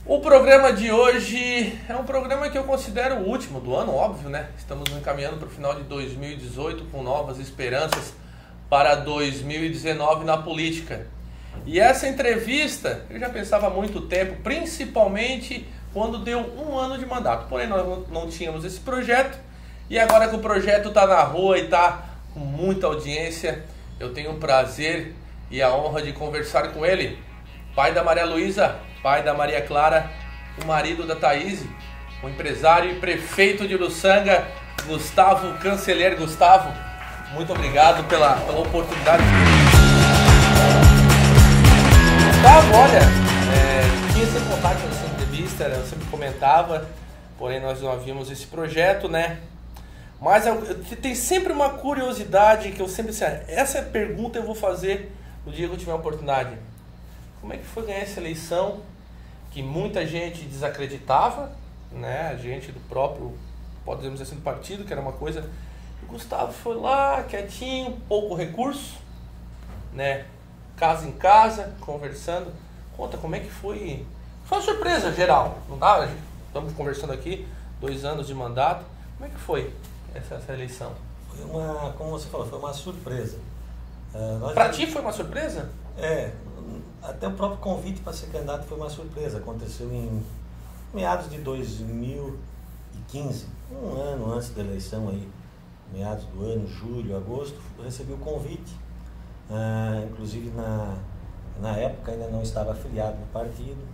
O programa de hoje é um programa que eu considero o último do ano, óbvio, né? Estamos encaminhando para o final de 2018 com novas esperanças para 2019 na política. E essa entrevista eu já pensava há muito tempo, principalmente quando deu um ano de mandato. Porém, nós não tínhamos esse projeto e agora que o projeto está na rua e está com muita audiência, eu tenho o prazer e a honra de conversar com ele, pai da Maria Luísa, pai da Maria Clara, o marido da Thaís, o empresário e prefeito de Uruçanga, Gustavo Canceler. Gustavo, muito obrigado pela oportunidade. Gustavo, olha, tinha sempre vontade de fazer essa entrevista, eu sempre comentava, porém nós não havíamos esse projeto, né? Mas tem sempre uma curiosidade que eu sempre sei, essa pergunta eu vou fazer no dia que eu tiver a oportunidade. Como é que foi ganhar essa eleição que muita gente desacreditava, né? A gente do próprio, podemos dizer assim, do partido, que era uma coisa... O Gustavo foi lá, quietinho, pouco recurso, né? Casa em casa, conversando. Conta como é que foi. Foi uma surpresa geral, não dá? Estamos conversando aqui, 2 anos de mandato. Como é que foi essa eleição? Foi uma, como você falou, foi uma surpresa. Para ti foi uma surpresa? Até o próprio convite para ser candidato foi uma surpresa. Aconteceu em meados de 2015, um ano antes da eleição aí, meados do ano, julho, agosto, eu recebi o convite. Inclusive na época ainda não estava afiliado no partido.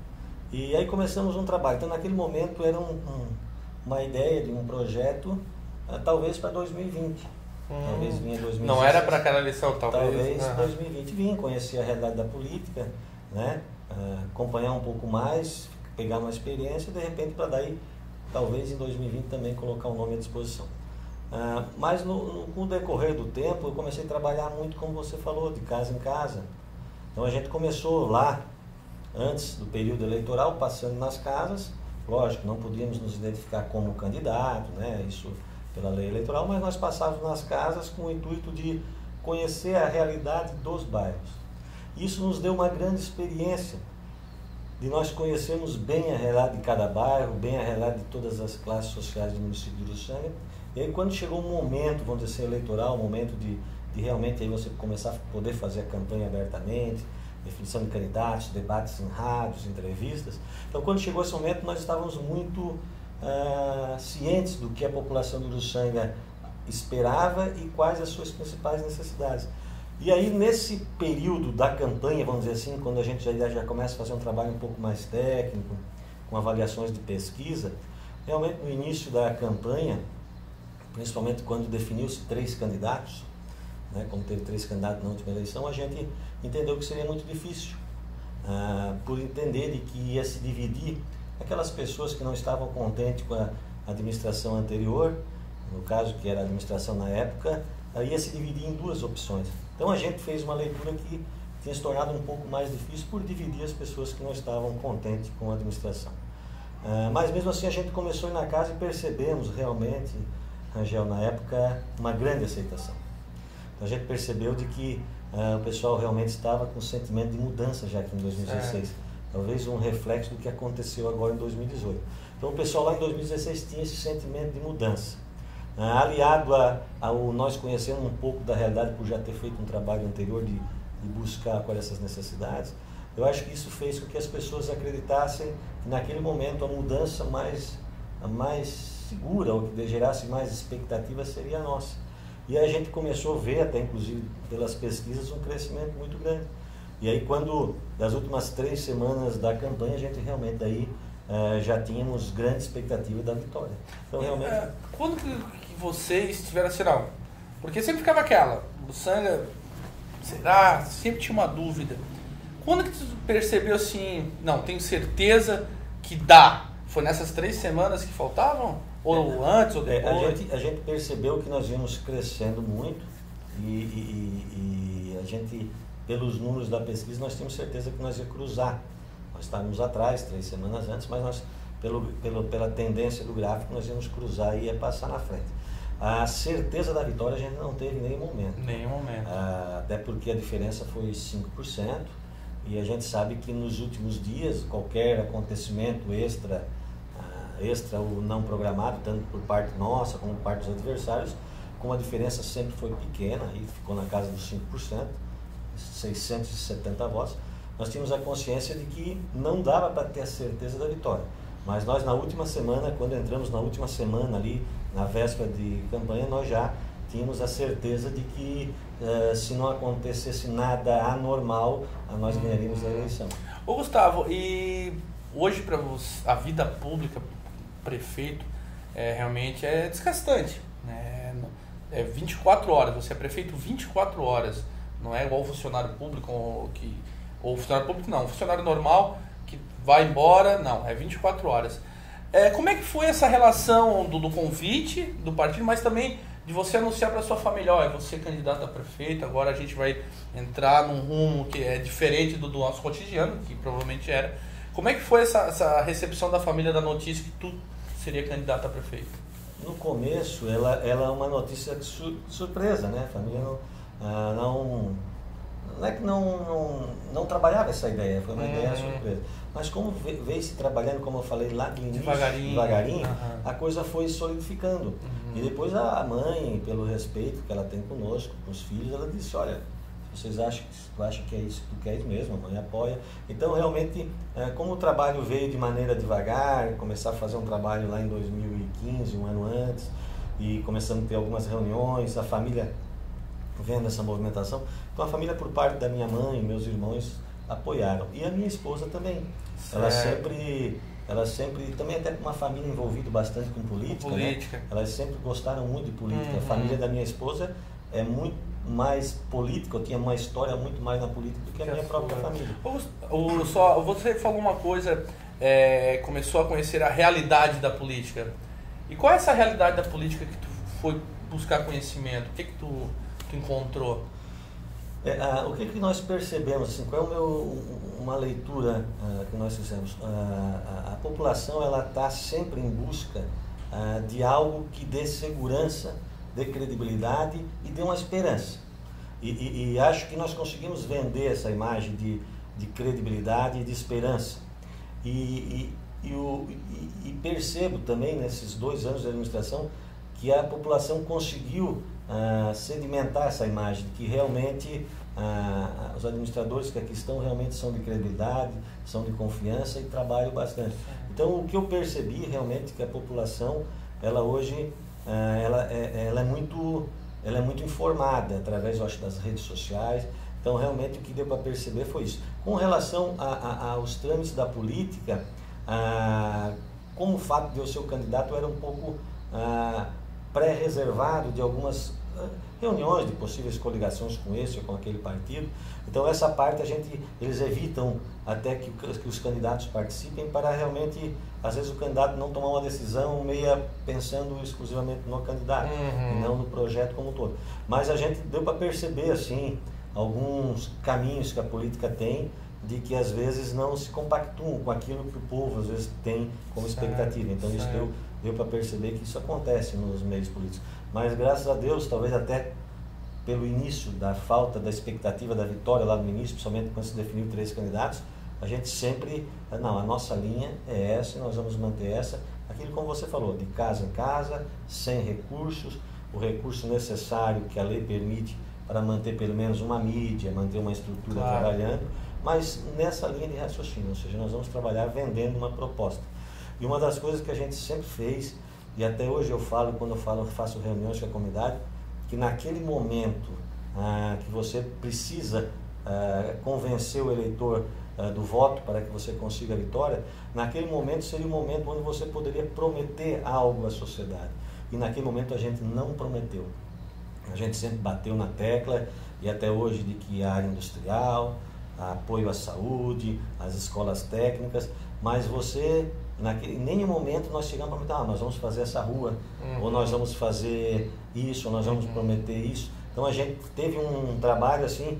E aí começamos um trabalho. Então naquele momento era uma ideia de um projeto, talvez para 2020. Talvez vinha 2016. Não era para aquela eleição, talvez 2020 vim conhecer a realidade da política, né? Acompanhar um pouco mais, pegar uma experiência e de repente para daí, talvez em 2020 também colocar o nome à disposição. Mas no decorrer do tempo eu comecei a trabalhar muito, como você falou, de casa em casa. Então a gente começou lá, antes do período eleitoral, passando nas casas. Lógico, não podíamos nos identificar como candidato, né? Isso pela lei eleitoral, mas nós passávamos nas casas com o intuito de conhecer a realidade dos bairros. Isso nos deu uma grande experiência de nós conhecermos bem a realidade de cada bairro, bem a realidade de todas as classes sociais do município de Uruçanga. E aí quando chegou o momento, vamos dizer assim, eleitoral, o momento de realmente aí você começar a poder fazer a campanha abertamente, definição de candidatos, debates em rádios, entrevistas. Então quando chegou esse momento nós estávamos muito cientes do que a população de Uruçanga esperava e quais as suas principais necessidades. E aí nesse período da campanha, vamos dizer assim, quando a gente já começa a fazer um trabalho um pouco mais técnico, com avaliações de pesquisa, realmente no início da campanha, principalmente quando definiu-se 3 candidatos, né, como teve 3 candidatos na última eleição, a gente entendeu que seria muito difícil, por entender de que ia se dividir aquelas pessoas que não estavam contentes com a administração anterior, no caso que era a administração na época, ia se dividir em 2 opções. Então a gente fez uma leitura que tinha se tornado um pouco mais difícil por dividir as pessoas que não estavam contentes com a administração. Mas mesmo assim a gente começou a ir na casa e percebemos realmente, Rangel, na época, uma grande aceitação. Então a gente percebeu de que o pessoal realmente estava com um sentimento de mudança já aqui em 2016. Talvez um reflexo do que aconteceu agora em 2018. Então o pessoal lá em 2016 tinha esse sentimento de mudança. Aliado ao nós conhecermos um pouco da realidade por já ter feito um trabalho anterior de buscar quais essas necessidades, eu acho que isso fez com que as pessoas acreditassem que naquele momento a mudança mais segura, ou que gerasse mais expectativa, seria a nossa. E aí a gente começou a ver, até inclusive pelas pesquisas, um crescimento muito grande. E aí quando, das últimas 3 semanas da campanha, a gente realmente daí já tínhamos grande expectativa da vitória. Então realmente... Quando que vocês tiveram assim, não? Porque sempre ficava aquela, Uruçanga, será? Sempre tinha uma dúvida. Quando que tu percebeu assim, não, tenho certeza que dá? Foi nessas 3 semanas que faltavam? Ou antes, ou depois? A gente percebeu que nós íamos crescendo muito e a gente, pelos números da pesquisa, nós tínhamos certeza que nós ia cruzar. Nós estávamos atrás, 3 semanas antes, mas nós, pela tendência do gráfico, nós íamos cruzar e ia passar na frente. A certeza da vitória a gente não teve em nenhum momento. Nenhum momento. Até porque a diferença foi 5%. E a gente sabe que nos últimos dias, qualquer acontecimento extra ou não programado, tanto por parte nossa como por parte dos adversários, como a diferença sempre foi pequena, e ficou na casa dos 5%, 670 votos, nós tínhamos a consciência de que não dava para ter a certeza da vitória. Mas nós, na última semana, quando entramos na última semana ali, na véspera de campanha, nós já tínhamos a certeza de que se não acontecesse nada anormal, nós ganharíamos a eleição. Ô Gustavo, e hoje para a vida pública, prefeito, realmente é desgastante, né? É 24 horas, você é prefeito 24 horas, não é igual funcionário público, ou funcionário público não, funcionário normal que vai embora, não, é 24 horas. Como é que foi essa relação do convite do partido, mas também de você anunciar para sua família, ó, você candidato a prefeito, agora a gente vai entrar num rumo que é diferente do nosso cotidiano, que provavelmente era. Como é que foi essa recepção da família da notícia que tu seria candidato a prefeito? No começo, ela é uma notícia surpresa, né? A família não é que não trabalhava essa ideia, foi uma ideia surpresa. Mas como veio se trabalhando, como eu falei lá no início, devagarinho, a coisa foi solidificando. E depois a mãe, pelo respeito que ela tem conosco, com os filhos, ela disse, olha, vocês tu acha que é isso que tu queres mesmo, a mãe apoia. Então, realmente, como o trabalho veio de maneira devagar, começar a fazer um trabalho lá em 2015, um ano antes, e começamos a ter algumas reuniões, a família vendo essa movimentação. Então, a família, por parte da minha mãe e meus irmãos, apoiaram. E a minha esposa também. Ela sempre, também até uma família envolvida bastante com política. Né? Elas sempre gostaram muito de política. A família da minha esposa é muito mais política, eu tinha uma história muito mais na política do que a minha própria família. Você falou uma coisa, começou a conhecer a realidade da política. E qual é essa realidade da política que tu foi buscar conhecimento? O que tu encontrou? O que nós percebemos, assim, qual é uma leitura que nós fizemos? A população está sempre em busca de algo que dê segurança, dê credibilidade e dê uma esperança. E acho que nós conseguimos vender essa imagem de credibilidade e de esperança. E percebo também, nesses 2 anos de administração, que a população conseguiu sedimentar essa imagem, de que realmente os administradores que aqui estão realmente são de credibilidade, são de confiança e trabalham bastante. Então, o que eu percebi realmente que a população, ela hoje, ela é muito informada através, eu acho, das redes sociais. Então, realmente, o que deu para perceber foi isso. Com relação aos trâmites da política, como o fato de eu ser o candidato era um pouco pré-reservado de algumas reuniões de possíveis coligações com esse ou com aquele partido. Então, essa parte eles evitam até que os candidatos participem, para realmente, às vezes, o candidato não tomar uma decisão meia pensando exclusivamente no candidato e não no projeto como um todo. Mas a gente deu para perceber, assim, alguns caminhos que a política tem, de que às vezes não se compactuam com aquilo que o povo às vezes tem como expectativa. Então isso deu para perceber que isso acontece nos meios políticos. Mas graças a Deus, talvez até pelo início da falta da expectativa da vitória lá no início, principalmente quando se definiu 3 candidatos, a gente sempre, não, a nossa linha é essa e nós vamos manter essa. Aquilo como você falou, de casa em casa, sem recursos, o recurso necessário que a lei permite para manter pelo menos uma mídia, manter uma estrutura trabalhando, mas nessa linha de raciocínio, ou seja, nós vamos trabalhar vendendo uma proposta. E uma das coisas que a gente sempre fez, e até hoje eu falo, quando eu faço reuniões com a comunidade, que naquele momento que você precisa convencer o eleitor do voto para que você consiga a vitória, naquele momento seria o momento onde você poderia prometer algo à sociedade. E naquele momento a gente não prometeu. A gente sempre bateu na tecla, e até hoje, de que a área industrial, apoio à saúde, às escolas técnicas, mas em nenhum momento nós chegamos a prometer, nós vamos fazer essa rua, ou nós vamos fazer isso, ou nós vamos prometer isso. Então a gente teve um trabalho assim,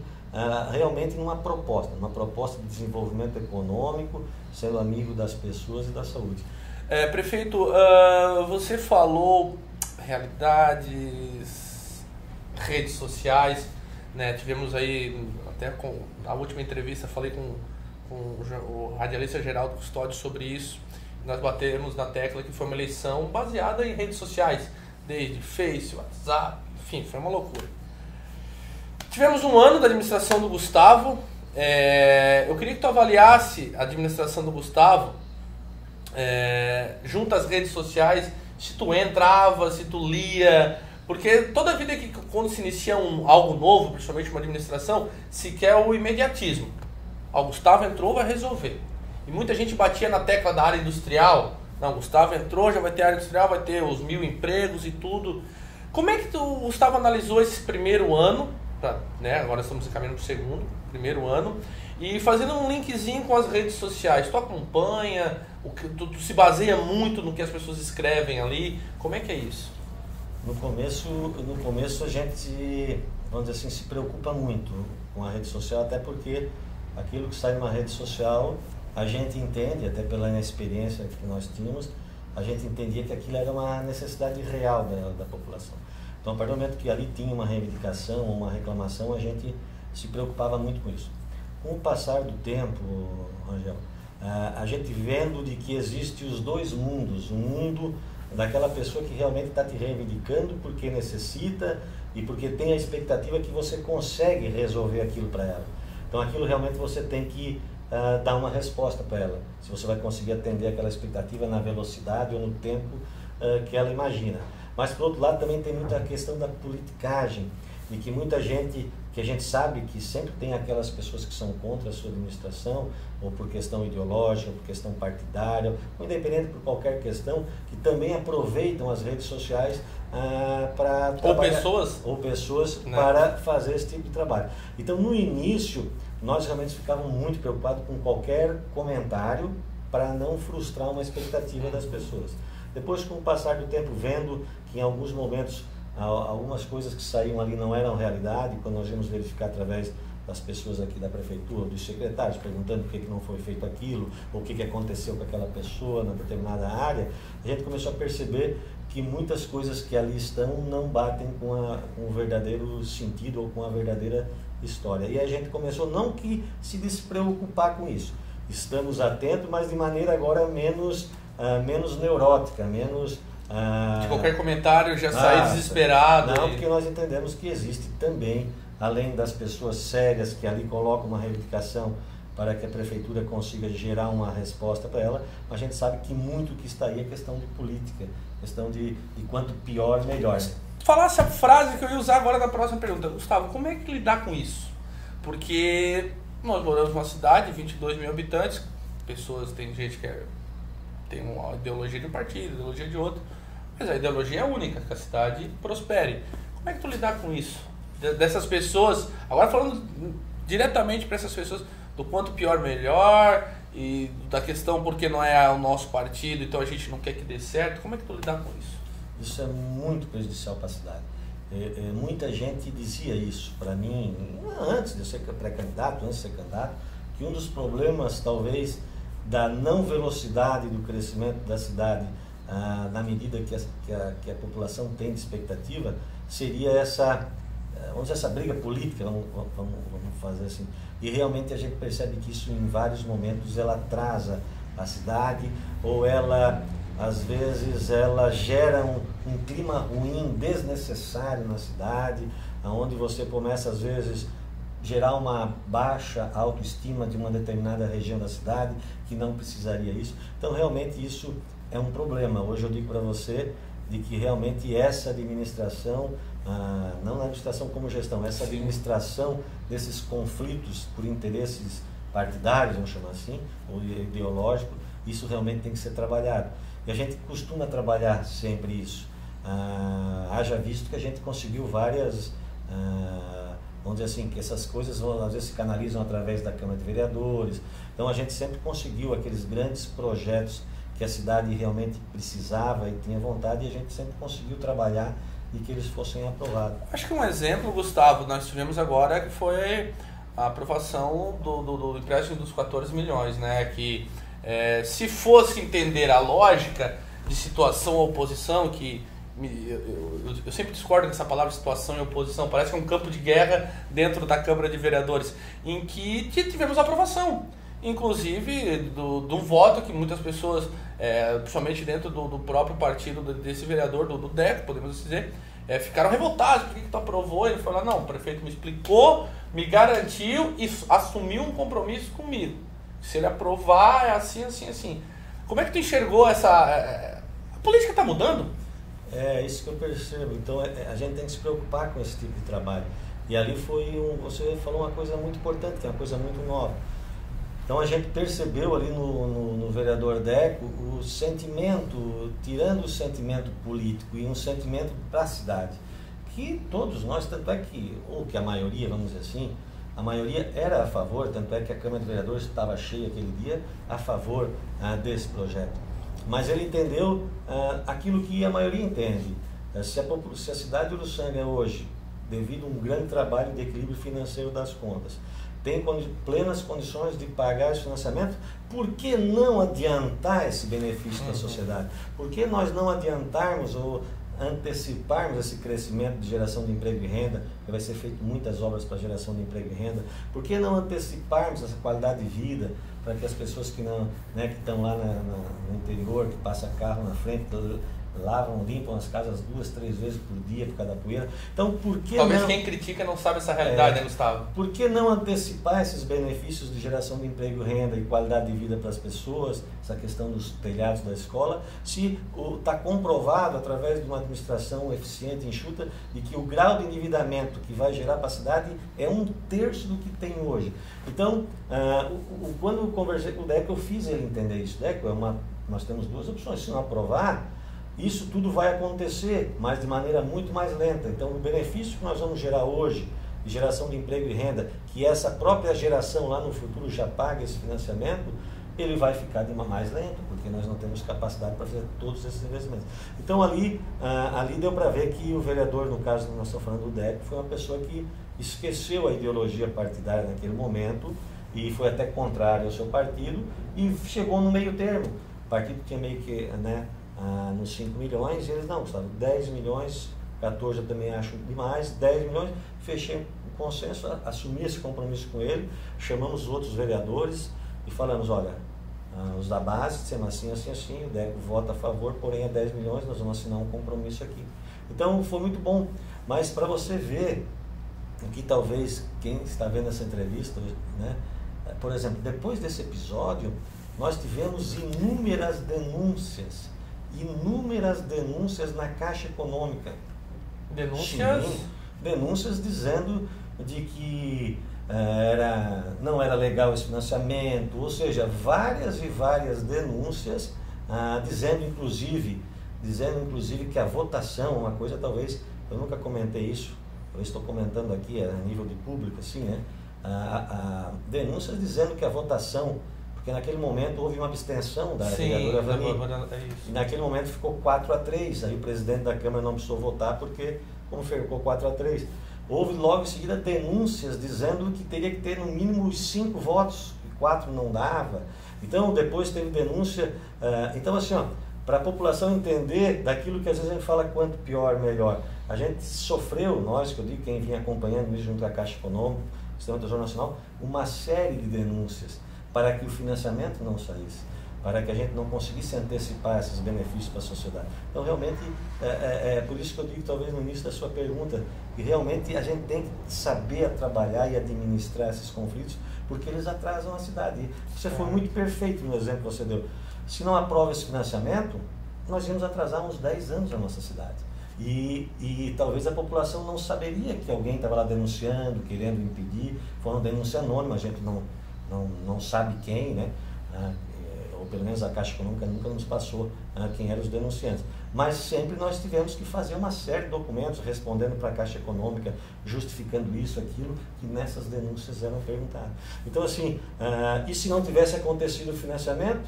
realmente numa proposta de desenvolvimento econômico, sendo amigo das pessoas e da saúde. Prefeito, você falou realidades, redes sociais, né? Tivemos aí até na última entrevista falei com o radialista Geraldo Custódio sobre isso. Nós batemos na tecla que foi uma eleição baseada em redes sociais, desde Face, WhatsApp, enfim, foi uma loucura. Tivemos um ano da administração do Gustavo. Eu queria que tu avaliasse a administração do Gustavo junto às redes sociais, se tu entrava, se tu lia, porque toda vida que quando se inicia algo novo, principalmente uma administração, se quer o imediatismo. O Gustavo entrou, vai resolver. E muita gente batia na tecla da área industrial. Não, o Gustavo entrou, já vai ter área industrial, vai ter os 1000 empregos e tudo. Como é que o Gustavo analisou esse primeiro ano? Agora estamos encaminhando para o segundo, primeiro ano, e fazendo um linkzinho com as redes sociais. Tu acompanha, tu se baseia muito no que as pessoas escrevem ali, como é que é isso? No começo a gente, vamos dizer assim, se preocupa muito com a rede social, até porque aquilo que sai numa rede social, a gente entende, até pela experiência que nós tínhamos, a gente entendia que aquilo era uma necessidade real da população. Então, a partir do momento que ali tinha uma reivindicação ou uma reclamação, a gente se preocupava muito com isso. Com o passar do tempo, Angel, a gente vendo de que existe os dois mundos, o mundo daquela pessoa que realmente está te reivindicando porque necessita e porque tem a expectativa que você consegue resolver aquilo para ela. Então, aquilo realmente você tem que dar uma resposta para ela, se você vai conseguir atender aquela expectativa na velocidade ou no tempo que ela imagina. Mas, por outro lado, também tem muita questão da politicagem, de que muita gente, que a gente sabe que sempre tem aquelas pessoas que são contra a sua administração, ou por questão ideológica, ou por questão partidária, ou independente por qualquer questão, que também aproveitam as redes sociais para trabalhar, ou pessoas para fazer esse tipo de trabalho. Então, no início, nós realmente ficávamos muito preocupados com qualquer comentário para não frustrar uma expectativa das pessoas. Depois, com o passar do tempo, vendo que em alguns momentos algumas coisas que saíam ali não eram realidade, quando nós íamos verificar através das pessoas aqui da prefeitura, dos secretários, perguntando por que não foi feito aquilo, ou o que aconteceu com aquela pessoa na determinada área, a gente começou a perceber que muitas coisas que ali estão não batem com o verdadeiro sentido ou com a verdadeira história. E a gente começou não que se despreocupar com isso. Estamos atentos, mas de maneira agora menos neurótica, menos... de qualquer comentário já sair desesperado. Não, porque nós entendemos que existe também, além das pessoas sérias que ali colocam uma reivindicação para que a prefeitura consiga gerar uma resposta para ela, a gente sabe que muito que está aí é questão de política, questão de quanto pior, melhor. Falasse a frase que eu ia usar agora na próxima pergunta. Gustavo, como é que lidar com isso? Porque nós moramos numa cidade, 22 mil habitantes, tem gente que tem uma ideologia de um partido, ideologia de outro, mas a ideologia é única, que a cidade prospere. Como é que tu lidar com isso? Dessas pessoas, agora falando diretamente para essas pessoas, do quanto pior melhor, e da questão porque não é o nosso partido, então a gente não quer que dê certo, como é que tu lidar com isso? Isso é muito prejudicial para a cidade. Muita gente dizia isso para mim, antes de eu ser pré-candidato, antes de ser candidato, que um dos problemas, talvez, da não velocidade do crescimento da cidade, na medida que a população tem de expectativa, seria essa briga política, vamos fazer assim. E realmente a gente percebe que isso, em vários momentos, ela atrasa a cidade, ou ela, às vezes, ela gera um clima ruim, desnecessário na cidade, onde você começa, às vezes, gerar uma baixa autoestima de uma determinada região da cidade, que não precisaria isso. Então, realmente, isso é um problema. Hoje eu digo para você de que realmente essa administração, não na administração como gestão, essa administração desses conflitos por interesses partidários, vamos chamar assim, ou ideológicos, isso realmente tem que ser trabalhado. E a gente costuma trabalhar sempre isso. Haja visto que a gente conseguiu várias... vamos dizer assim, que essas coisas às vezes se canalizam através da Câmara de Vereadores. Então a gente sempre conseguiu aqueles grandes projetos que a cidade realmente precisava e tinha vontade, e a gente sempre conseguiu trabalhar e que eles fossem aprovados. Acho que um exemplo, Gustavo, nós tivemos agora, que foi a aprovação do empréstimo dos 14 milhões, né? Que se fosse entender a lógica de situação oposição, que eu sempre discordo dessa palavra situação e oposição, parece que é um campo de guerra dentro da Câmara de Vereadores, em que tivemos aprovação, inclusive de um voto que muitas pessoas, principalmente dentro do próprio partido desse vereador, do DECO, podemos dizer, ficaram revoltados. Por que tu aprovou? Ele falou, não, o prefeito me explicou, me garantiu e assumiu um compromisso comigo. Se ele aprovar, é assim, assim, assim. Como é que tu enxergou essa... A política está mudando? É isso que eu percebo. Então a gente tem que se preocupar com esse tipo de trabalho. E ali você falou uma coisa muito importante, que é uma coisa muito nova. Então a gente percebeu ali no vereador Deco o sentimento, tirando o sentimento político e um sentimento para a cidade, que todos nós, tanto é que, ou que a maioria, vamos dizer assim, a maioria era a favor, tanto é que a Câmara de Vereadores estava cheia aquele dia, a favor desse projeto. Mas ele entendeu aquilo que a maioria entende. Se a cidade de Uruçanga hoje, devido a um grande trabalho de equilíbrio financeiro das contas, tem plenas condições de pagar esse financiamento, por que não adiantar esse benefício da sociedade? Por que nós não adiantarmos ou anteciparmos esse crescimento de geração de emprego e renda, que vai ser feito muitas obras para geração de emprego e renda? Por que não anteciparmos essa qualidade de vida para que as pessoas que não, que estão lá no interior, que passam carro na frente, lavam, limpam as casas 2, 3 vezes por dia por causa da poeira. Então, por que talvez não... quem critica não sabe essa realidade, né, Gustavo? Por que não antecipar esses benefícios de geração de emprego, renda e qualidade de vida para as pessoas, essa questão dos telhados da escola, se está comprovado através de uma administração eficiente e enxuta de que o grau de endividamento que vai gerar para a cidade é 1/3 do que tem hoje. Então, quando eu conversei com o Deco, eu fiz ele entender isso. Deco, nós temos 2 opções. Se não aprovar, isso tudo vai acontecer, mas de maneira muito mais lenta. Então, o benefício que nós vamos gerar hoje, de geração de emprego e renda, que essa própria geração lá no futuro já paga esse financiamento, ele vai ficar de mais lento, porque nós não temos capacidade para fazer todos esses investimentos. Então, ali deu para ver que o vereador, no caso que nós estamos falando do DEC, foi uma pessoa que esqueceu a ideologia partidária naquele momento e foi até contrário ao seu partido e chegou no meio termo. O partido tinha meio que... nos 5 milhões, e eles não, sabe, 10 milhões, 14 eu também acho demais, 10 milhões, fechei um consenso, assumi esse compromisso com ele, chamamos os outros vereadores e falamos, olha, os da base, dissemos assim, assim, assim, o DECO vota a favor, porém é 10 milhões, nós vamos assinar um compromisso aqui. Então foi muito bom, mas para você ver o que talvez quem está vendo essa entrevista, né, por exemplo, depois desse episódio, nós tivemos inúmeras denúncias na Caixa Econômica. Denúncias? Sim, denúncias dizendo de que não era legal esse financiamento, ou seja, várias e várias denúncias, dizendo inclusive que a votação, uma coisa talvez, eu nunca comentei isso, eu estou comentando aqui a nível de público, assim, né? Denúncias dizendo que a votação, porque naquele momento houve uma abstenção da vereadora Vani, e naquele momento ficou 4-3, aí o presidente da Câmara não precisou votar porque, como ficou 4-3, houve logo em seguida denúncias dizendo que teria que ter no mínimo os 5 votos, e 4 não dava. Então depois teve denúncia, então assim, para a população entender daquilo que às vezes a gente fala quanto pior, melhor. A gente sofreu, nós, que eu digo, quem vinha acompanhando isso junto à Caixa Econômica, Sistema do Tesouro Nacional, uma série de denúncias para que o financiamento não saísse, para que a gente não conseguisse antecipar esses benefícios para a sociedade. Então, realmente, por isso que eu digo, talvez no início da sua pergunta, que realmente a gente tem que saber trabalhar e administrar esses conflitos, porque eles atrasam a cidade. Você foi muito perfeito no exemplo que você deu. Se não aprova esse financiamento, nós íamos atrasar uns 10 anos a nossa cidade. E talvez a população não saberia que alguém estava lá denunciando, querendo impedir. Foi uma denúncia anônima, a gente não sabe quem, né? Ou pelo menos a Caixa Econômica nunca nos passou quem eram os denunciantes. Mas sempre nós tivemos que fazer uma série de documentos respondendo para a Caixa Econômica, justificando isso, aquilo, que nessas denúncias eram perguntadas. Então, assim, e se não tivesse acontecido o financiamento,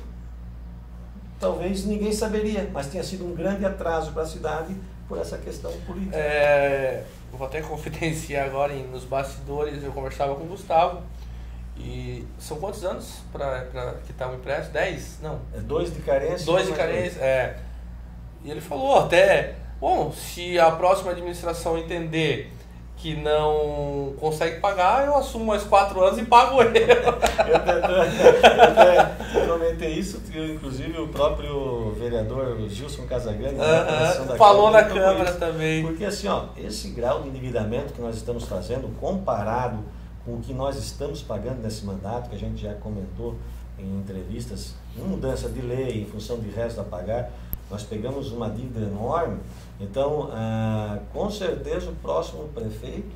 talvez ninguém saberia, mas tinha sido um grande atraso para a cidade por essa questão política. Eu vou até confidenciar agora, nos bastidores, eu conversava com o Gustavo. E são quantos anos para que está o empréstimo? 10? Não. 2 de carência. 2 de carência, E ele falou até, Bom, se a próxima administração entender que não consegue pagar, eu assumo mais 4 anos e pago ele. Eu até comentei isso, inclusive o próprio vereador Gilson Casagrande falou na Câmara também. Porque assim, ó, esse grau de endividamento que nós estamos fazendo, comparado com o que nós estamos pagando nesse mandato, que a gente já comentou em entrevistas, em mudança de lei, em função de resto a pagar, nós pegamos uma dívida enorme. Então, com certeza o próximo prefeito,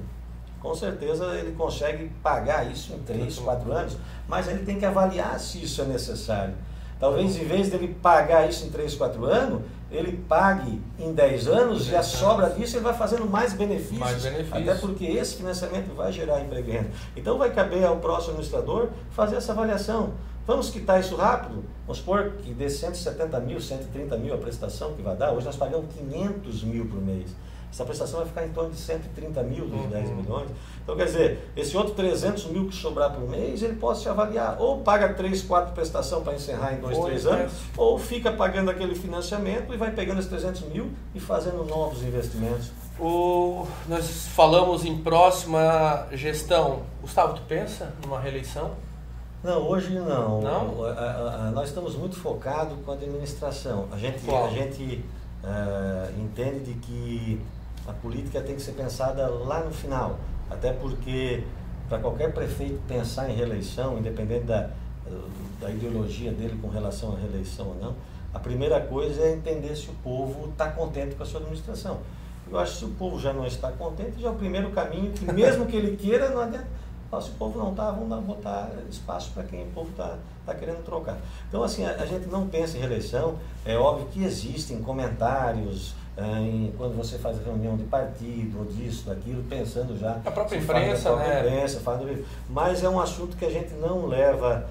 com certeza ele consegue pagar isso em 3, 4 anos, mas ele tem que avaliar se isso é necessário. Talvez em vez dele pagar isso em 3, 4 anos, ele pague em 10 anos e a sobra disso ele vai fazendo mais benefícios. Até porque esse financiamento vai gerar emprego e renda. Então vai caber ao próximo administrador fazer essa avaliação. Vamos quitar isso rápido? Vamos supor que dê 170 mil, 130 mil a prestação que vai dar. Hoje nós pagamos 500 mil por mês. Essa prestação vai ficar em torno de 130 mil dos 10 milhões. Então, quer dizer, esse outro 300 mil que sobrar por mês, ele pode se avaliar. Ou paga 3, 4 prestação para encerrar em 2, 3 anos, ou fica pagando aquele financiamento e vai pegando esses 300 mil e fazendo novos investimentos. Nós falamos em próxima gestão. Gustavo, tu pensa numa reeleição? Não, hoje não. Não? Nós estamos muito focados com a administração. A gente entende de que a política tem que ser pensada lá no final. Até porque, para qualquer prefeito pensar em reeleição, independente da ideologia dele com relação à reeleição ou não, a primeira coisa é entender se o povo está contente com a sua administração. Eu acho que se o povo já não está contente, já é o primeiro caminho, que mesmo que ele queira, não adianta. Se o povo não está, vamos botar espaço para quem o povo está querendo trocar. Então, assim, a gente não pensa em reeleição. É óbvio que existem comentários quando você faz reunião de partido, ou disso, daquilo, pensando já... A própria imprensa, né? Mas é um assunto que a gente não leva...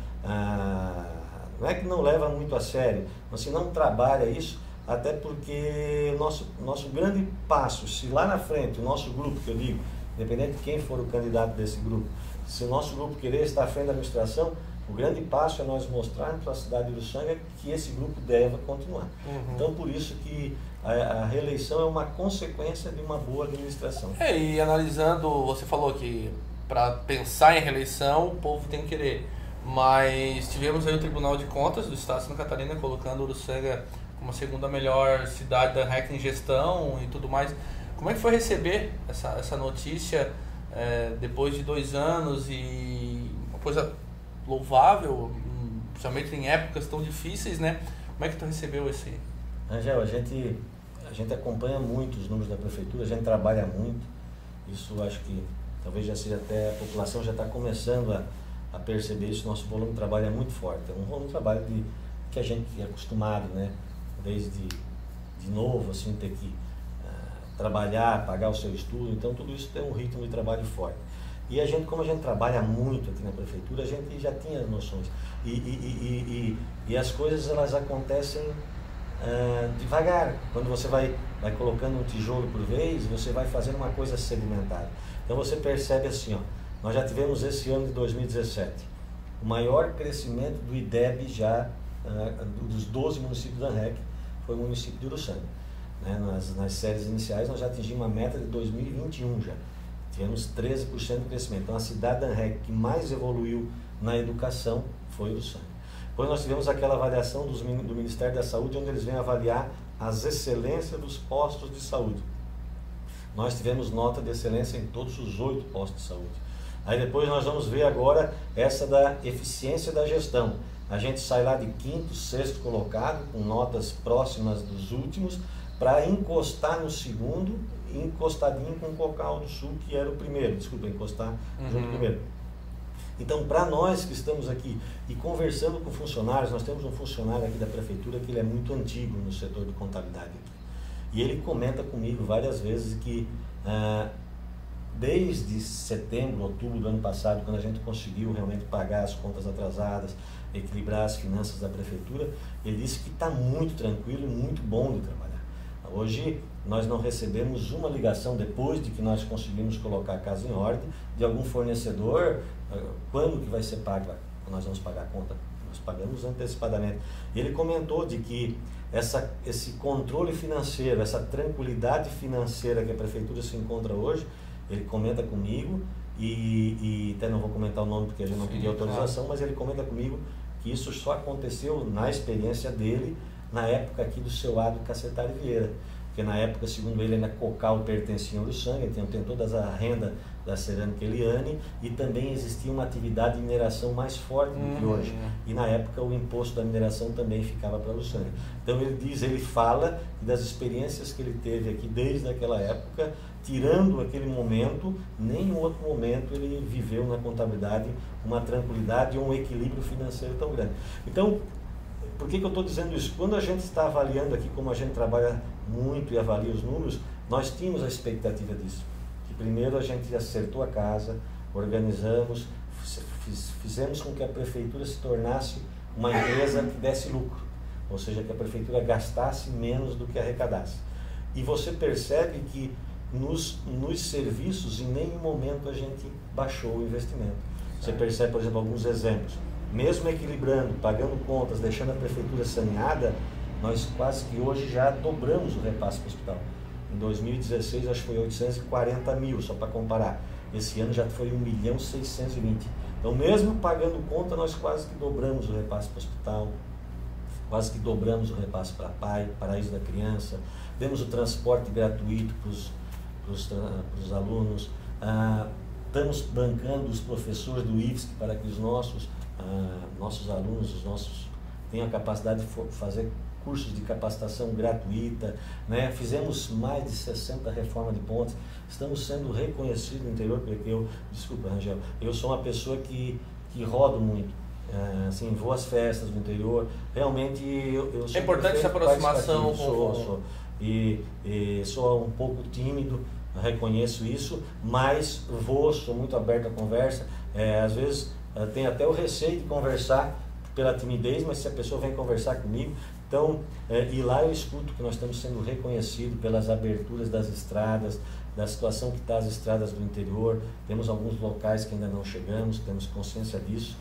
não é que não leva muito a sério, assim, não trabalha isso, até porque nosso grande passo, se lá na frente o nosso grupo, que eu digo, independente de quem for o candidato desse grupo, se o nosso grupo querer estar à frente da administração, o grande passo é nós mostrarmos para a cidade de Uruçanga que esse grupo deve continuar. Então, por isso que a reeleição é uma consequência de uma boa administração. E analisando, você falou que para pensar em reeleição, o povo tem que querer. Mas tivemos aí o Tribunal de Contas do Estado de Santa Catarina colocando Uruçanga como a segunda melhor cidade da REC em gestão e tudo mais. Como é que foi receber essa notícia depois de 2 anos e uma coisa louvável, principalmente em épocas tão difíceis, né? Como é que tu recebeu esse... Angel, a gente acompanha muito os números da prefeitura, a gente trabalha muito. Isso acho que talvez já seja até a população já está começando a perceber isso. Nosso volume de trabalho é muito forte. É um volume de trabalho que a gente é acostumado, né? Desde de novo, assim, ter que trabalhar, pagar o seu estudo, então tudo isso tem um ritmo de trabalho forte. E a gente, como a gente trabalha muito aqui na prefeitura, a gente já tinha as noções. E as coisas, elas acontecem devagar. Quando você vai colocando um tijolo por vez, você vai fazendo uma coisa sedimentada. Então você percebe assim, ó, nós já tivemos esse ano de 2017, o maior crescimento do IDEB já, dos 12 municípios da REC, foi o município de Uruçanga. Nas séries iniciais nós já atingimos uma meta de 2021 já. Tivemos 13% de crescimento. Então a cidade da REC que mais evoluiu na educação foi Uruçanga. Depois nós tivemos aquela avaliação do Ministério da Saúde, onde eles vêm avaliar as excelências dos postos de saúde. Nós tivemos nota de excelência em todos os 8 postos de saúde. Aí depois nós vamos ver agora essa da eficiência da gestão. A gente sai lá de 5º, 6º colocado, com notas próximas dos últimos, para encostar no segundo, encostadinho com o Cocal do Sul, que era o primeiro, encostar junto ao primeiro. Então, para nós que estamos aqui e conversando com funcionários, nós temos um funcionário aqui da prefeitura que ele é muito antigo no setor de contabilidade. E ele comenta comigo várias vezes que desde setembro, outubro do ano passado, quando a gente conseguiu realmente pagar as contas atrasadas, equilibrar as finanças da prefeitura, ele disse que está muito tranquilo e muito bom de trabalhar. Hoje nós não recebemos uma ligação depois de que nós conseguimos colocar a casa em ordem de algum fornecedor, quando que vai ser pago, nós vamos pagar a conta nós pagamos antecipadamente. Ele comentou de que esse controle financeiro, essa tranquilidade financeira que a prefeitura se encontra hoje, ele comenta comigo, e até não vou comentar o nome porque a gente não pediu autorização, mas ele comenta comigo que isso só aconteceu na experiência dele, na época aqui do seu Ado Cacetari Vieira, porque na época, segundo ele, ainda Cocal pertencia ao Uruçanga, então tem toda a renda da cerâmica Eliane, e também existia uma atividade de mineração mais forte do que hoje, e na época o imposto da mineração também ficava para o Uruçanga. Então ele fala das experiências que ele teve aqui desde aquela época, tirando aquele momento, nenhum outro momento ele viveu na contabilidade uma tranquilidade e um equilíbrio financeiro tão grande. Então, por que eu estou dizendo isso? Quando a gente está avaliando aqui, como a gente trabalha muito e avalia os números, nós tínhamos a expectativa disso. Que primeiro a gente acertou a casa, organizamos, fizemos com que a prefeitura se tornasse uma empresa que desse lucro, ou seja, que a prefeitura gastasse menos do que arrecadasse. E você percebe que nos serviços, em nenhum momento a gente baixou o investimento. Você percebe, por exemplo, alguns exemplos. Mesmo equilibrando, pagando contas, deixando a prefeitura saneada, nós quase que hoje já dobramos o repasse para o hospital. Em 2016, acho que foi 840 mil, só para comparar. Esse ano já foi 1.620.000. Então, mesmo pagando conta, nós quase que dobramos o repasse para o hospital, quase que dobramos o repasse para a PAI, Paraíso da Criança, demos o transporte gratuito para os alunos, estamos bancando os professores do IFSC para que os nossos alunos, tenham a capacidade de fazer cursos de capacitação gratuita, né? Fizemos mais de 60 reformas de pontes, estamos sendo reconhecidos no interior, porque desculpa, Rangel, eu sou uma pessoa que rodo muito, assim, vou às festas do interior, realmente eu sou... É importante essa aproximação e sou um pouco tímido, reconheço isso, mas sou muito aberto à conversa, às vezes tenho até o receio de conversar pela timidez, mas se a pessoa vem conversar comigo, então, e lá eu escuto que nós estamos sendo reconhecidos pelas aberturas das estradas, da situação que está as estradas do interior, temos alguns locais que ainda não chegamos, temos consciência disso,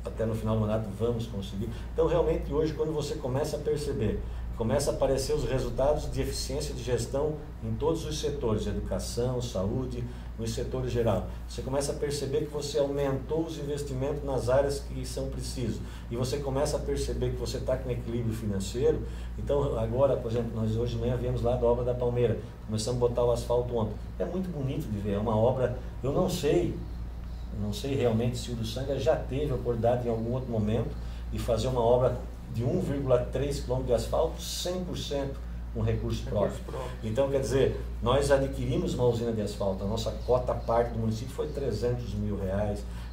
até no final do mandato vamos conseguir. Então, realmente, hoje, quando você começa a perceber, começa a aparecer os resultados de eficiência de gestão em todos os setores, educação, saúde, nos setores geral. Você começa a perceber que você aumentou os investimentos nas áreas que são precisas. E você começa a perceber que você está com equilíbrio financeiro. Então, agora, por exemplo, nós hoje de manhã viemos lá da obra da Palmeira. Começamos a botar o asfalto ontem. É muito bonito de ver, é uma obra, eu não sei realmente se o Uruçanga já teve a oportunidade em algum outro momento de fazer uma obra de 1,3 km de asfalto 100% com recurso próprio. Então, quer dizer, nós adquirimos uma usina de asfalto, a nossa cota parte do município foi R$300 mil.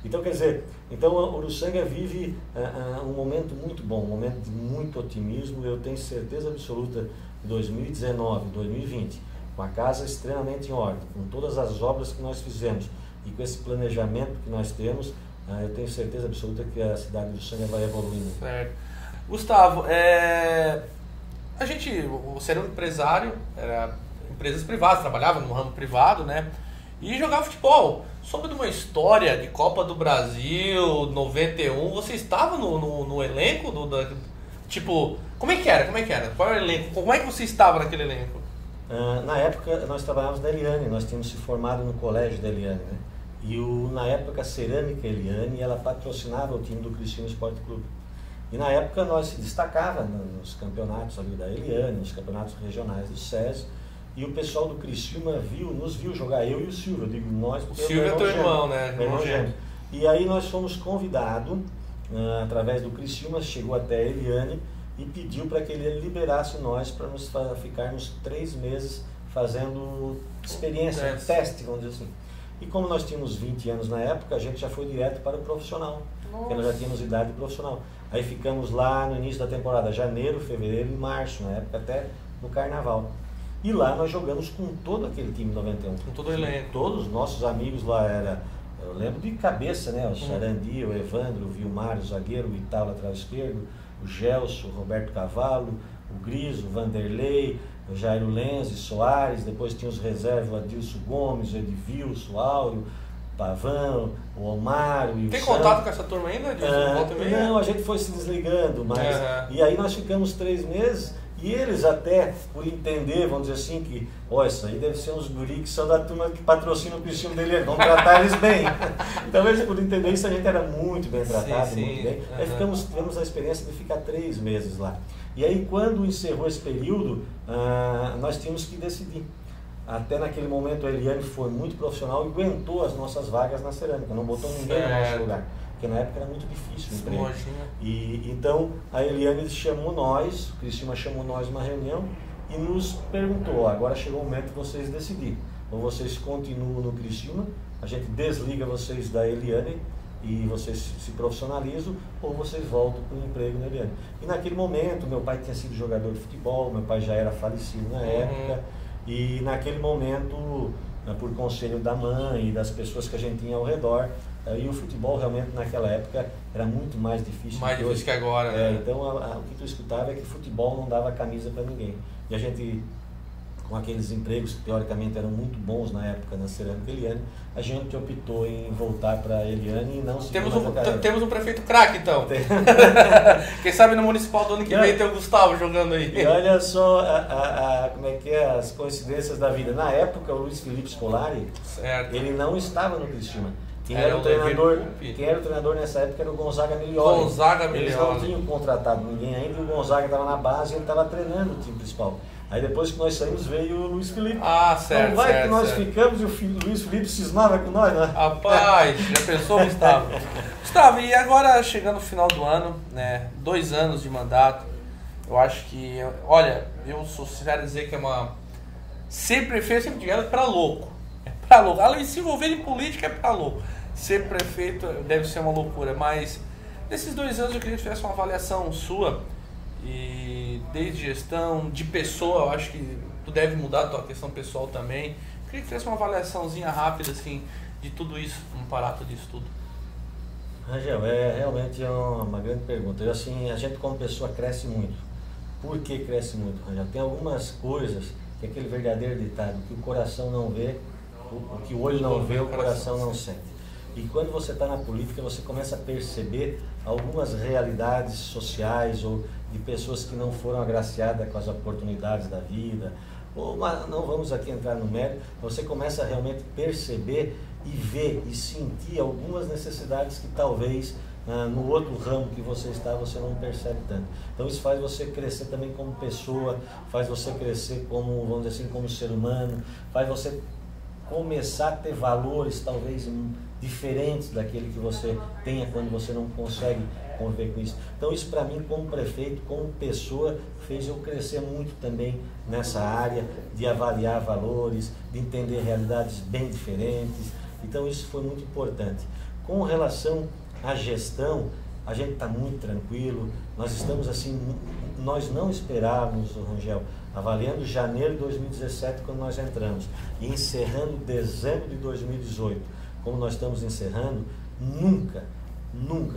Então, quer dizer, o Uruçanga vive um momento muito bom, um momento de muito otimismo. Eu tenho certeza absoluta que 2019, 2020, com a casa extremamente em ordem, com todas as obras que nós fizemos e com esse planejamento que nós temos, eu tenho certeza absoluta que a cidade de Uruçanga vai evoluindo. Certo. Gustavo, você era um empresário, era empresas privadas, trabalhava no ramo privado, né? E jogava futebol. Soube de uma história de Copa do Brasil, 91, você estava no elenco? Tipo, como é que era? Qual era o elenco? Como é que você estava naquele elenco? Na época, nós trabalhávamos na Eliane, nós tínhamos se formado no colégio da Eliane, né? E na época, a Cerâmica Eliane, ela patrocinava o time do Criciúma Esporte Clube. E na época nós se destacava nos campeonatos ali da Eliane, nos campeonatos regionais do SESI, e o pessoal do Criciúma nos viu jogar, eu e o Silvio, eu digo nós porque o Silvio é teu irmão, né? Irmão gêmeo. E aí nós fomos convidados, através do Criciúma, chegou até a Eliane e pediu para que ele liberasse nós para ficarmos 3 meses fazendo experiência, teste, vamos dizer assim. E como nós tínhamos 20 anos na época, a gente já foi direto para o profissional, porque nós já tínhamos idade profissional. Aí ficamos lá no início da temporada, janeiro, fevereiro e março, na época até no carnaval. E lá nós jogamos com todo aquele time 91. Com todo o elenco. Todos os nossos amigos lá eu lembro de cabeça, né? O Sarandi, o Evandro, o Vilmar, o zagueiro, o Ital, lateral esquerdo, o Gelson, o Roberto Cavallo, o Gris, o Vanderlei, o Jairo Lenz, Soares, depois tinha os reservas, o Adilson Gomes, o Edvilson, o Áureo, Pavão, o Omar, o Wilson. Tem contato com essa turma ainda? Não, a gente foi se desligando, mas... E aí nós ficamos 3 meses e eles até, por entender, vamos dizer assim, que isso aí deve ser uns guri que são da turma que patrocina o Cristiano dele, vamos tratar eles bem. Então eles, por entender isso, a gente era muito bem tratado, muito bem. Aí tivemos a experiência de ficar 3 meses lá. E aí quando encerrou esse período, nós tínhamos que decidir. Até naquele momento a Eliane foi muito profissional e aguentou as nossas vagas na cerâmica, não botou ninguém no nosso lugar, porque na época era muito difícil o emprego. E então a Eliane chamou nós, o Cristina chamou nós numa reunião e nos perguntou, agora chegou o momento de vocês decidirem, ou vocês continuam no Cristina, a gente desliga vocês da Eliane e vocês se profissionalizam, ou vocês voltam para o emprego na Eliane. E naquele momento, meu pai tinha sido jogador de futebol, meu pai já era falecido na época, e naquele momento, por conselho da mãe e das pessoas que a gente tinha ao redor, e o futebol realmente naquela época era muito mais difícil. Mais difícil que agora, né? Então o que tu escutava é que futebol não dava camisa para ninguém. E a gente, com aqueles empregos que teoricamente eram muito bons na época na cerâmica Eliane, a gente optou em voltar para Eliane e não se temos um prefeito craque então. Quem sabe no municipal do ano que vem tem o Gustavo jogando aí. E olha só como é que é as coincidências da vida. Na época o Luiz Felipe Scolari, ele não estava no Cristina. Quem era o treinador nessa época era o Gonzaga Migliori. Eles não tinham contratado ninguém ainda, e o Gonzaga estava na base e ele estava treinando o time principal. Aí depois que nós saímos veio o Luiz Felipe. Certo. Então que nós ficamos e o Luiz Felipe cismava com nós, né? Rapaz, já pensou, Gustavo? Gustavo, e agora chegando no final do ano, né? 2 anos de mandato, eu acho que, olha, eu sou sincero dizer que é uma... Ser prefeito, sempre digo, é pra louco. É pra louco. Além de se envolver em política, é pra louco. Ser prefeito deve ser uma loucura, mas nesses 2 anos eu queria que tivesse uma avaliação sua. E desde gestão, de pessoa, eu acho que tu deve mudar a tua questão pessoal também. Eu queria que fizesse uma avaliaçãozinha rápida assim, de tudo isso, um aparato disso tudo. Rangel, realmente uma grande pergunta. Assim, a gente como pessoa cresce muito. Por que cresce muito, Rangel? Tem algumas coisas, que é aquele verdadeiro ditado, que o coração não vê, o que o olho não vê, o coração não sente. E quando você está na política, você começa a perceber algumas realidades sociais ou de pessoas que não foram agraciadas com as oportunidades da vida. Não vamos aqui entrar no mérito, você começa a realmente perceber e ver e sentir algumas necessidades que talvez no outro ramo que você está, você não percebe tanto. Então isso faz você crescer também como pessoa, faz você crescer como, vamos dizer assim, como ser humano, faz você começar a ter valores talvez diferentes daquele que você tenha quando você não consegue conviver com isso. Então isso para mim como prefeito, como pessoa, fez eu crescer muito também nessa área de avaliar valores, de entender realidades bem diferentes. Então isso foi muito importante. Com relação à gestão, a gente está muito tranquilo, nós estamos assim, nós não esperávamos, Rangel, avaliando janeiro de 2017 quando nós entramos e encerrando dezembro de 2018, como nós estamos encerrando, nunca,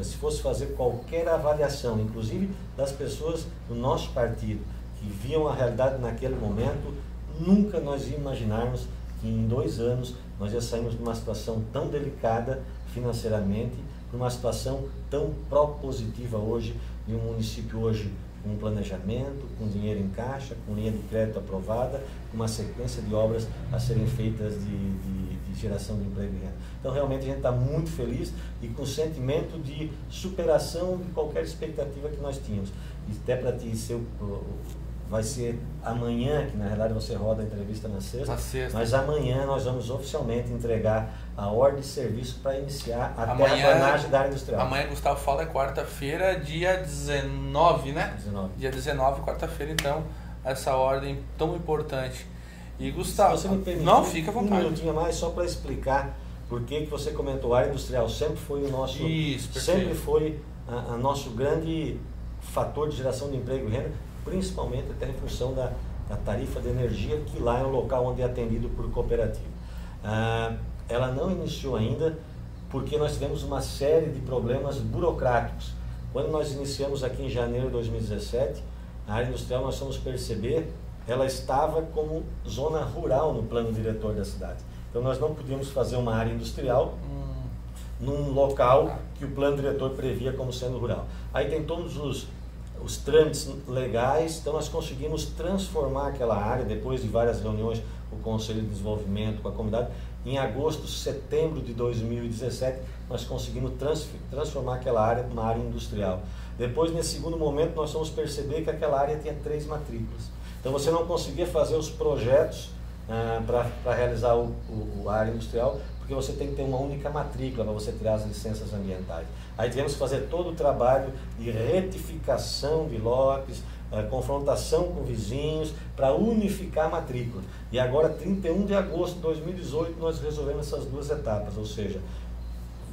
se fosse fazer qualquer avaliação, inclusive das pessoas do nosso partido, que viam a realidade naquele momento, nunca nós ia imaginarmos que em 2 anos nós já saímos de uma situação tão delicada financeiramente, numa situação tão propositiva hoje, de um município hoje com planejamento, com dinheiro em caixa, com linha de crédito aprovada, com uma sequência de obras a serem feitas de geração de emprego e renda. Então realmente a gente está muito feliz e com sentimento de superação de qualquer expectativa que nós tínhamos. E até para ti vai ser amanhã, que na realidade você roda a entrevista na sexta, mas amanhã nós vamos oficialmente entregar a ordem de serviço para iniciar a terraplanagem da área industrial. Amanhã, Gustavo, fala, é quarta-feira, dia 19, né? 19. Dia 19, quarta-feira, então, essa ordem tão importante. E Gustavo, se você me permitir, não, fica à vontade. Um minutinho a mais só para explicar por que você comentou, a área industrial sempre foi o nosso, sempre foi a nosso grande fator de geração de emprego e renda, principalmente até em função da tarifa de energia, que lá é um local onde é atendido por cooperativa. Ela não iniciou ainda porque nós tivemos uma série de problemas burocráticos. Quando nós iniciamos aqui em janeiro de 2017, a área industrial, nós fomos perceber, ela estava como zona rural no plano diretor da cidade. Então nós não podíamos fazer uma área industrial num local que o plano diretor previa como sendo rural. Aí tem todos os trâmites legais, então nós conseguimos transformar aquela área, depois de várias reuniões com o Conselho de Desenvolvimento, com a comunidade. Em agosto, setembro de 2017, nós conseguimos transformar aquela área numa área industrial. Depois, nesse segundo momento, nós fomos perceber que aquela área tinha 3 matrículas. Então você não conseguia fazer os projetos para realizar a área industrial, porque você tem que ter uma única matrícula para você tirar as licenças ambientais. Aí tivemos que fazer todo o trabalho de retificação de lotes, confrontação com vizinhos, para unificar a matrícula. E agora, 31 de agosto de 2018, nós resolvemos essas 2 etapas, ou seja,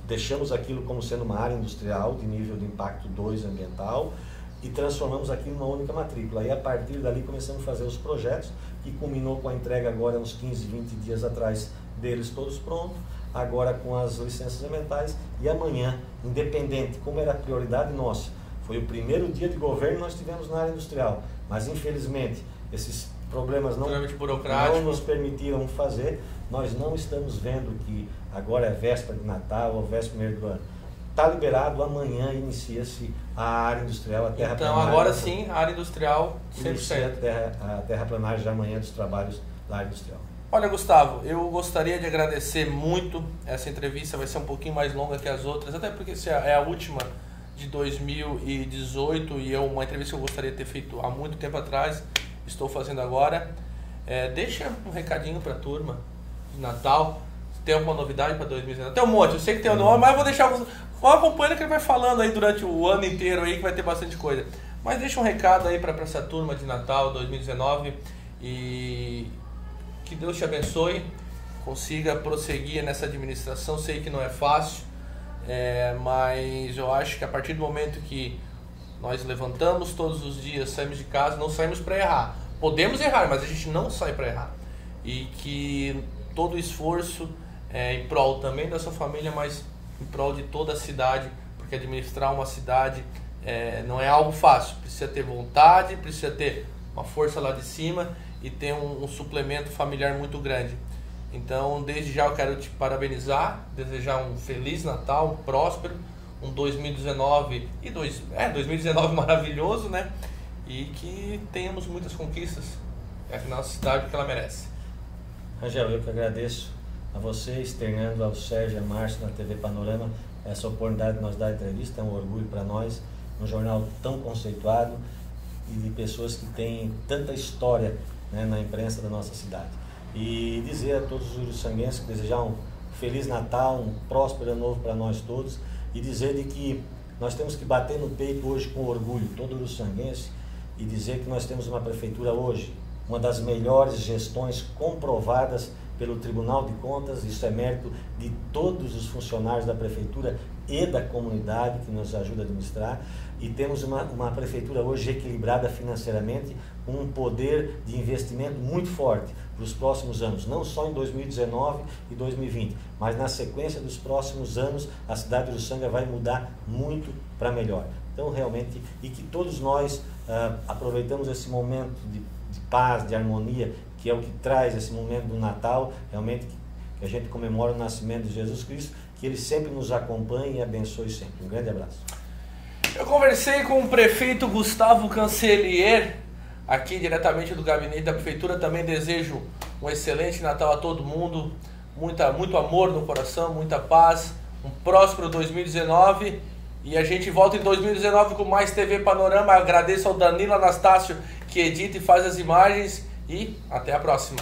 deixamos aquilo como sendo uma área industrial de nível de impacto 2 ambiental e transformamos aquilo numa única matrícula. Aí, a partir dali, começamos a fazer os projetos, que culminou com a entrega agora, uns 15, 20 dias atrás, deles todos prontos, agora com as licenças ambientais, e amanhã, independente, como era a prioridade nossa, foi o primeiro dia de governo que nós tivemos na área industrial, mas infelizmente esses problemas não nos permitiram fazer. Nós não estamos vendo que agora é véspera de Natal ou véspera do ano. Está liberado, amanhã inicia-se a área industrial, a terraplanagem. Então agora sim, a área industrial 100%. Inicia a terraplanagem de amanhã dos trabalhos da área industrial. Olha, Gustavo, eu gostaria de agradecer muito. Essa entrevista vai ser um pouquinho mais longa que as outras, até porque essa é a última de 2018 e é uma entrevista que eu gostaria de ter feito há muito tempo atrás. Estou fazendo agora. Deixa um recadinho para a turma de Natal. Tem alguma novidade para 2019? Tem um monte, eu sei que tem um nome, mas eu vou deixar você. Vou acompanhando que ele vai falando aí durante o ano inteiro aí, que vai ter bastante coisa. Mas deixa um recado aí para essa turma de Natal 2019 e que Deus te abençoe, consiga prosseguir nessa administração. Sei que não é fácil, mas eu acho que a partir do momento que nós levantamos todos os dias, saímos de casa, não saímos para errar. Podemos errar, mas a gente não sai para errar. E que todo o esforço em prol também da sua família, mas em prol de toda a cidade, porque administrar uma cidade não é algo fácil. Precisa ter vontade, precisa ter uma força lá de cima e ter um suplemento familiar muito grande. Então, desde já eu quero te parabenizar, desejar um Feliz Natal, um próspero, um 2019 e 2019 maravilhoso, né? E que tenhamos muitas conquistas na nossa cidade, que ela merece. Rangel, eu que agradeço a você, externando ao Sérgio e a Márcio na TV Panorama essa oportunidade de nós dar entrevista. É um orgulho para nós, um jornal tão conceituado e de pessoas que têm tanta história, né, na imprensa da nossa cidade. E dizer a todos os uruçanguenses que desejar um Feliz Natal, um próspero ano novo para nós todos, e dizer de que nós temos que bater no peito hoje com orgulho, todo uruçanguense, e dizer que nós temos uma prefeitura hoje, uma das melhores gestões comprovadas pelo Tribunal de Contas. Isso é mérito de todos os funcionários da prefeitura e da comunidade que nos ajuda a administrar. E temos uma prefeitura hoje equilibrada financeiramente, com um poder de investimento muito forte para os próximos anos, não só em 2019 e 2020, mas na sequência dos próximos anos a cidade de Uruçanga vai mudar muito para melhor. Então realmente, e que todos nós aproveitamos esse momento de paz, de harmonia, que é o que traz esse momento do Natal, realmente que a gente comemora o nascimento de Jesus Cristo, que Ele sempre nos acompanhe e abençoe sempre. Um grande abraço. Eu conversei com o prefeito Gustavo Cancellier, aqui diretamente do gabinete da prefeitura. Também desejo um excelente Natal a todo mundo, muito amor no coração, muita paz, um próspero 2019. E a gente volta em 2019 com mais TV Panorama. Agradeço ao Danilo Anastácio, que edita e faz as imagens, e até a próxima.